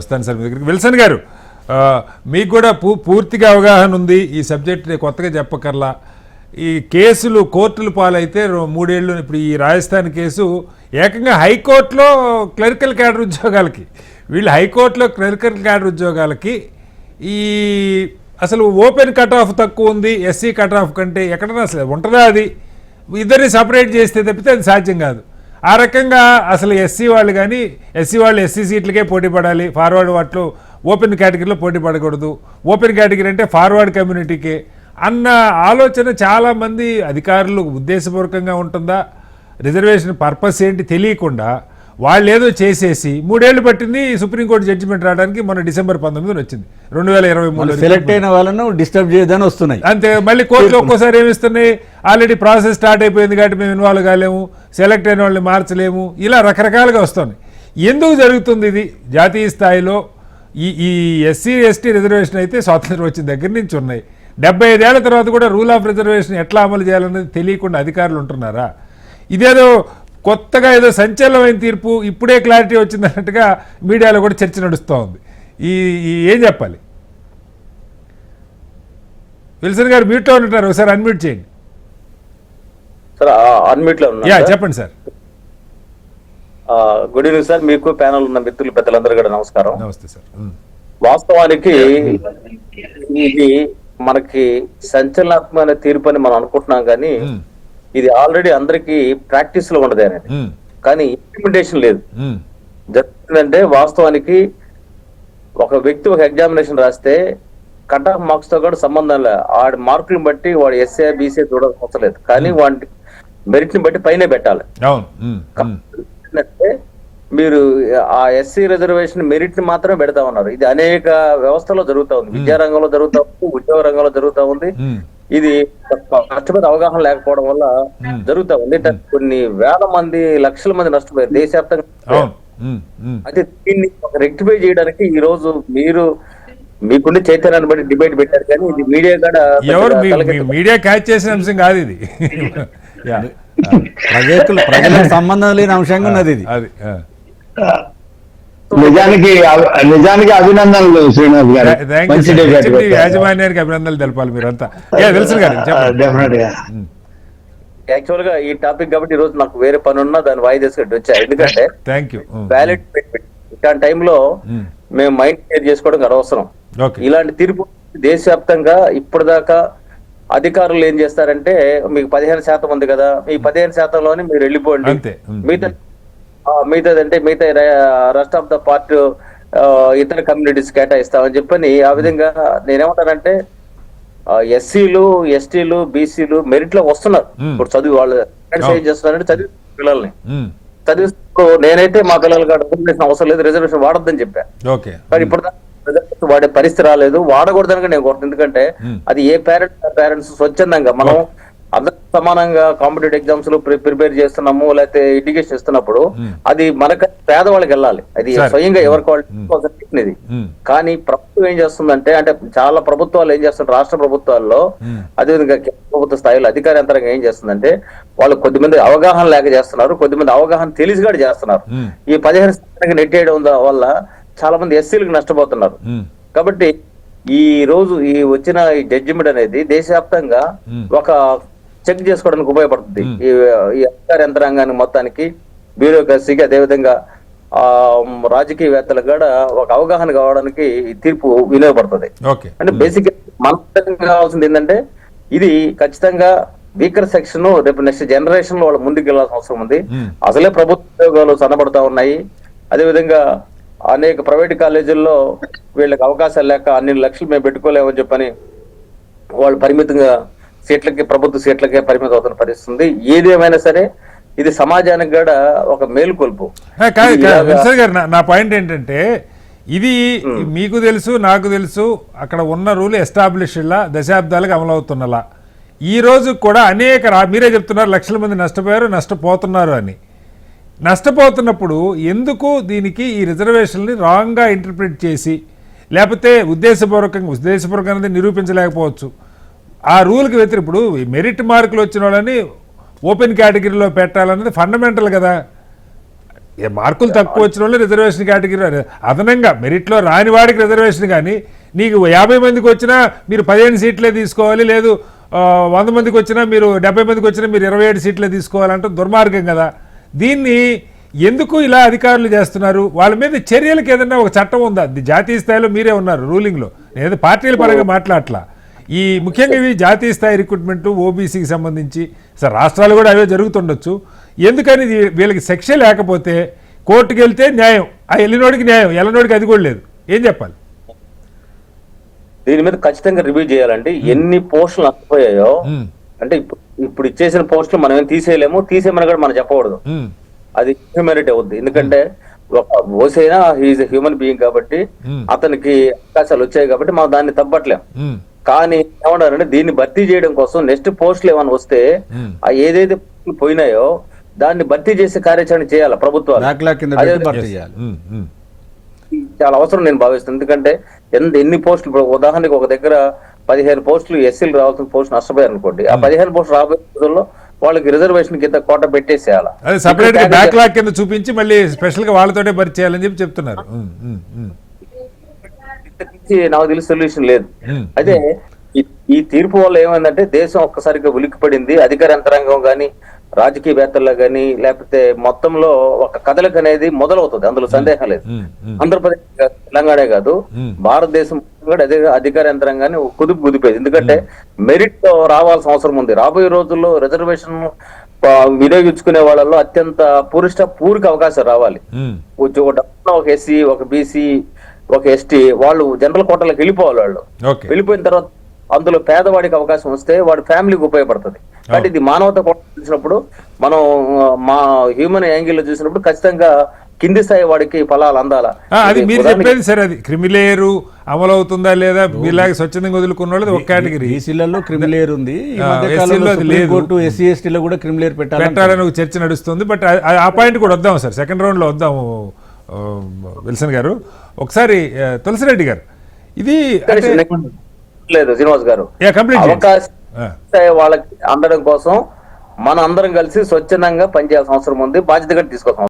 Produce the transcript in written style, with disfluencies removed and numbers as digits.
వస్తాను సార్ మీ దగ్గరికి. విల్సన్ గారు, మీకు కూడా పూర్తిగా అవగాహన ఉంది ఈ సబ్జెక్ట్, కొత్తగా చెప్పకర్లా. ఈ కేసులు కోర్టుల పాలైతే 3 ఏళ్ళు, ఇప్పుడు ఈ రాజస్థాన్ కేసు ఏకంగా హైకోర్టులో క్లరికల్ క్యాడర్ ఉద్యోగాలకి, వీళ్ళు హైకోర్టులో క్లరికల్ క్యాడర్ ఉద్యోగాలకి ఈ అసలు ఓపెన్ కట్ ఆఫ్ తక్కువ ఉంది ఎస్సీ కట్ ఆఫ్ కంటే, ఎక్కడన్నా అసలు ఉంటుందా? అది ఇద్దరిని సపరేట్ చేస్తే తప్పితే అది సాధ్యం కాదు. ఆ రకంగా అసలు ఎస్సీ వాళ్ళు కానీ ఎస్సీ వాళ్ళు ఎస్సీ సీట్లకే పోటీ పడాలి, ఫార్వర్డ్ వాటిలో ఓపెన్ కేటగిరీలో పోటీ పడకూడదు, ఓపెన్ కేటగిరీ అంటే ఫార్వర్డ్ కమ్యూనిటీకే అన్న ఆలోచన చాలామంది అధికారులు ఉద్దేశపూర్వకంగా ఉంటుందా, రిజర్వేషన్ పర్పస్ ఏంటి తెలియకుండా వాళ్ళు ఏదో చేసేసి 3 ఏళ్ళు పట్టింది సుప్రీంకోర్టు జడ్జిమెంట్ రావడానికి. మొన్న డిసెంబర్ 19 వచ్చింది 2023 సెలెక్ట్ అయిన వాళ్ళను డిస్టర్బ్ చేయదని వస్తున్నాయి అంతే. మళ్ళీ కోర్టులో ఒక్కోసారి ఏమిస్తున్నాయి, ఆల్రెడీ ప్రాసెస్ స్టార్ట్ అయిపోయింది కాబట్టి మేము ఇన్వాల్వ్ కాలేము, సెలెక్ట్ అయిన వాళ్ళని మార్చలేము, ఇలా రకరకాలుగా వస్తున్నాయి. ఎందుకు జరుగుతుంది ఇది? జాతీయ స్థాయిలో ఈ ఎస్సీ ఎస్టీ రిజర్వేషన్ అయితే స్వాతంత్రం వచ్చిన దగ్గర నుంచి ఉన్నాయి. 75 ఏళ్ల తర్వాత కూడా రూల్ ఆఫ్ రిజర్వేషన్ ఎట్లా అమలు చేయాలనేది తెలియకుండా అధికారులు ఉంటున్నారా? ఇదేదో కొత్తగా ఏదో సంచలనమైన తీర్పు ఇప్పుడే క్లారిటీ వచ్చిందన్నట్టుగా మీడియాలో కూడా చర్చ నడుస్తూ ఉంది. ఏం చెప్పాలి? విల్సన్ గారు మ్యూట్లో ఉంటున్నారు, ఒకసారి అన్మ్యూట్ చేయండి. సార్ అన్మ్యూట్ లో ఉన్నా. చెప్పండి సార్. గుడ్ ఈవినింగ్ సార్, మీకు ప్యానల్ ఉన్న మిత్రులు పెద్దలందరూ కూడా నమస్కారం. నమస్తే సార్. వాస్తవానికి ఇది మనకి సంచలనాత్మకమైన తీర్పు అని మనం అనుకుంటున్నాం, కానీ ఇది ఆల్రెడీ అందరికి ప్రాక్టీస్ లో ఉండదు అనేది, కానీ ఇంప్లిమెంటేషన్ లేదు. జరుగుతుందంటే వాస్తవానికి ఒక వ్యక్తి ఒక ఎగ్జామినేషన్ రాస్తే కట్ ఆఫ్ మార్క్స్ తో కూడా సంబంధం లేదు, వాడి మార్కులను బట్టి వాడు ఎస్ఏ బీసీ చూడాల్సిన అవసరం లేదు, కానీ వాడి మెరిట్ ని బట్టి పైనే పెట్టాలి. మీరు ఆ ఎస్సీ రిజర్వేషన్ మెరిట్ ని మాత్రమే పెడతా ఉన్నారు. ఇది అనేక వ్యవస్థలో జరుగుతా ఉంది, విద్యారంగంలో జరుగుతా ఉంది, ఉద్యోగ రంగంలో జరుగుతా ఉంది. ఇది కష్టపడి అవగాహన లేకపోవడం వల్ల జరుగుతా ఉంది. కొన్ని వేల మంది లక్షల మంది నష్టపోయారు దేశవ్యాప్తంగా. అయితే దీన్ని రెక్టిఫై చేయడానికి ఈ రోజు మీరు మీకుండే చైతన్యాన్ని బట్టి డిబేట్ పెట్టారు, కానీ ఇది మీడియా కూడా మీడియా క్యాచ్ చేసిన అంశం కాదు ఇది. ప్రజలకు సంబంధం లేని అంశంగా ఉన్నది ఇది. నిజానికి అభినందనలు శ్రీనివాస్ గారు, యాజమాన్యానికి అభినందనలు తెలపాలి మీరంతా. యాక్చువల్ గా ఈ టాపిక్ కాబట్టి ఈ రోజు నాకు వేరే పని ఉన్నా దాన్ని వాయిదేసుకుంటూ వచ్చా, ఎందుకంటే వ్యాలిడ్ ఇట్లాంటి టైంలో మేము మైండ్ క్లియర్ చేసుకోవడం అనవసరం. ఇలాంటి తీర్పు దేశవ్యాప్తంగా ఇప్పటిదాకా అధికారులు ఏం చేస్తారంటే, మీకు 15% ఉంది కదా, ఈ 15%లోనే మీరు వెళ్ళిపోండి, మిగతాదంటే మిగతా రెస్ట్ ఆఫ్ ద పార్ట్ ఇతర కమ్యూనిటీస్ కేటాయిస్తామని చెప్పని. ఆ విధంగా నేనేమంటానంటే ఎస్సీలు ఎస్టీలు బీసీలు మెరిట్ లో వస్తున్నారు. ఇప్పుడు చదువు వాళ్ళు ఏం చేస్తున్నారంటే చదివి పిల్లల్ని చదివిస్తూ, నేనైతే మా పిల్లలు రిజర్వేషన్ అవసరం లేదు, రిజర్వేషన్ వాడొద్దని చెప్పాను. కానీ ఇప్పుడు రిజర్వేషన్ వాడే పరిస్థితి రాలేదు, వాడకూడదని నేను కోరుతున్నాను. ఎందుకంటే అది ఏ పేరెంట్స్ స్వచ్ఛందంగా మనం అందరూ సమానంగా కాంపిటేటివ్ ఎగ్జామ్స్ లో ప్రిపేర్ చేస్తున్నాము, లేకపోతే ఎడ్యుకేషన్ ఇస్తున్నప్పుడు అది మనకు పేదవాళ్ళకి వెళ్ళాలి, అది స్వయంగా ఎవరి క్వాలిటీ. కానీ ప్రభుత్వం ఏం చేస్తుందంటే, అంటే చాలా ప్రభుత్వాలు ఏం చేస్తున్నారు, రాష్ట్ర ప్రభుత్వాల్లో అదేవిధంగా ప్రభుత్వ స్థాయిలో అధికార యంత్రంగా ఏం చేస్తుందంటే, వాళ్ళు కొద్దిమంది అవగాహన లేక చేస్తున్నారు, కొద్దిమంది అవగాహన తెలిసి కూడా చేస్తున్నారు. ఈ 15% నెట్టేయడం వల్ల చాలా మంది ఎస్సీలకు నష్టపోతున్నారు. కాబట్టి ఈ రోజు ఈ వచ్చిన ఈ జడ్జిమెంట్ అనేది దేశవ్యాప్తంగా ఒక చెక్ చేసుకోవడానికి ఉపయోగపడుతుంది. ఈ అధికార యంత్రాంగాన్ని మొత్తానికి, బ్యూరోక్రసీకి, అదేవిధంగా రాజకీయవేత్తలకు కూడా ఒక అవగాహన కావడానికి ఈ తీర్పు వినియోగపడుతుంది. అంటే బేసిక్ మనకు కావాల్సింది ఏంటంటే, ఇది ఖచ్చితంగా వీకర్ సెక్షన్ రేపు నెక్స్ట్ జనరేషన్ లో వాళ్ళు ముందుకు వెళ్లాల్సిన అవసరం ఉంది. అసలే ప్రభుత్వ ఉద్యోగాలు సన్నబడతా ఉన్నాయి, అదేవిధంగా అనేక ప్రైవేట్ కాలేజీల్లో వీళ్ళకి అవకాశాలు లేక అన్ని లక్షలు మేము పెట్టుకోలేమని చెప్పని వాళ్ళు పరిమితంగా సీట్లకి, ప్రభుత్వ సీట్లకే పరిమితం అవుతున్న పరిస్థితుంది. ఏదేమైనా సరే ఇది సమాజానికి కూడా ఒక మేలుకొల్పు. నా పాయింట్ ఏంటంటే, ఇది మీకు తెలుసు, నాకు తెలుసు, అక్కడ ఉన్న రూల్ ఎస్టాబ్లిష్లా దశాబ్దాలకు అమలవుతున్నలా. ఈ రోజు కూడా అనేక మీరే చెప్తున్నారు లక్షల మంది నష్టపోయారు, నష్టపోతున్నారు అని. నష్టపోతున్నప్పుడు ఎందుకు దీనికి ఈ రిజర్వేషన్ని రాంగ్గా ఇంటర్ప్రిట్ చేసి, లేకపోతే ఉద్దేశపూర్వకంగా అనేది నిరూపించలేకపోవచ్చు, ఆ రూల్కి వ్యతిరేకప్పుడు మెరిట్ మార్కులు వచ్చిన వాళ్ళని ఓపెన్ కేటగిరీలో పెట్టాలన్నది ఫండమెంటల్ కదా. మార్కులు తక్కువ వచ్చిన వాళ్ళు రిజర్వేషన్ కేటగిరీ అదనంగా మెరిట్లో రాని వాడికి రిజర్వేషన్, కానీ నీకు 50 మందికి వచ్చినా మీరు 15 సీట్లే తీసుకోవాలి, లేదు 100 మందికి వచ్చినా మీరు 70 మందికి వచ్చినా మీరు 27 సీట్లే తీసుకోవాలంటే దుర్మార్గం కదా. దీన్ని ఎందుకు ఇలా అధికారులు చేస్తున్నారు? వాళ్ళ మీద చర్యలకు ఏదైనా ఒక చట్టం ఉందా? జాతీయ స్థాయిలో మీరే ఉన్నారు రూలింగ్లో, నేను పార్టీల పరంగా మాట్లాడట్లా. ఈ ముఖ్యంగా ఇవి జాతీయ స్థాయి రిక్రూట్మెంట్ ఓబీసీకి సంబంధించి సార్ రాష్ట్రాలు కూడా అవే జరుగుతుండొచ్చు. ఎందుకని వీళ్ళకి శిక్ష లేకపోతే కోర్టుకు వెళ్తే న్యాయం, ఆ వెళ్ళినోడికి న్యాయం, ఎల్లనోడికి అది కూడా లేదు, ఏం చెప్పాలి? దీని మీద ఖచ్చితంగా రివ్యూ చేయాలండి. ఎన్ని పోస్టులు నష్టపోయాయో, అంటే ఇప్పుడు ఇచ్చేసిన పోస్టులు మనం ఏం తీసేయలేము, తీసేయమని కూడా మనం చెప్పకూడదు, అది హ్యూమానిటీ అవుద్ది. ఎందుకంటే ఒక ఓసైనా హీఈస్ ఎ హ్యూమన్ బీయింగ్ కాబట్టి అతనికి అవకాశాలు వచ్చాయి కాబట్టి మనం దాన్ని తప్పట్లేం. కానీ ఏమన్నారంటే దీన్ని భర్తీ చేయడం కోసం నెక్స్ట్ పోస్టులు ఏమైనా వస్తే ఆ ఏదైతే పోయినాయో దాన్ని భర్తీ చేసే కార్యాచరణ చేయాలి ప్రభుత్వాలు. చాలా అవసరం నేను భావిస్తాను. ఎందుకంటే ఎన్ని పోస్టులు, ఇప్పుడు ఉదాహరణకి ఒక దగ్గర 15 పోస్టులు ఎస్సీలు రావాల్సిన పోస్టులు నష్టపోయారు అనుకోండి, ఆ 15 పోస్టులు రాబోయే రోజుల్లో వాళ్ళకి రిజర్వేషన్ కింద కోట పెట్టేసేయాలి, అదే సెపరేట్ గా బ్యాక్లాగ్ కింద చూపించి మళ్ళీ స్పెషల్ గా వాళ్ళతోటే భర్తీ చేయాలని చెప్పి చెప్తున్నారు. నాకు తెలిసి సొల్యూషన్ లేదు. అదే ఈ తీర్పు వల్ల ఏమైందంటే దేశం ఒక్కసారిగా ఉలిక్కిపడింది. అధికార యంత్రాంగం గాని రాజకీయవేత్తల్లో గాని లేకపోతే మొత్తంలో ఒక కదలిక అనేది మొదలవుతుంది, అందులో సందేహం లేదు. ఆంధ్రప్రదేశ్ తెలంగాణ కాదు, భారతదేశం కూడా అధికార యంత్రాంగాన్ని కుదిపోయింది. ఎందుకంటే మెరిట్ లో రావాల్సిన అవసరం ఉంది. రాబోయే రోజుల్లో రిజర్వేషన్ వినియోగించుకునే వాళ్ళలో అత్యంత పూర్తి అవకాశం రావాలి. ఒక ఎస్సీ, ఒక బీసీ, ఒక ఎస్టీ వాళ్ళు జనరల్ కోటాలకు వెళ్ళిపోవాలి. వాళ్ళు వెళ్ళిపోయిన తర్వాత అందులో పేదవాడికి అవకాశం వస్తే వాడి ఫ్యామిలీకి ఉపయోగపడుతుంది. కాబట్టి ఇది మానవత కోట చూసినప్పుడు, మనం మా హ్యూమన్ యాంగిల్ లో చూసినప్పుడు ఖచ్చితంగా కింది స్థాయి వాడికి ఫలాలు అందాలా. అది మీరు చెప్పేది సరే, అది క్రిమిలేరు అమలు అవుతుందా లేదా, మీలాగా స్వచ్ఛందంగా వదులుకున్న వాళ్ళది ఒక కేటగిరీ. బీసీలలో క్రిమిలేరు ఉంది, ఎస్సీ ఎస్టీలో కూడా క్రిమిలేరు పెట్టాలని ఒక చర్చ నడుస్తుంది. బట్ ఆ పాయింట్ కూడా వద్దాము సార్, సెకండ్ రౌండ్ లో వద్దాము. విల్సన్ గారు, ఒకసారి తులసిరెడ్డి గారు, ఇది లేదు శ్రీనివాస్ గారు, అవకాశం వాళ్ళకి అందడం కోసం మనం అందరం కలిసి స్వచ్ఛందంగా పనిచేయాల్సిన అవసరం ఉంది, బాధ్యతగా తీసుకోవాల్సిన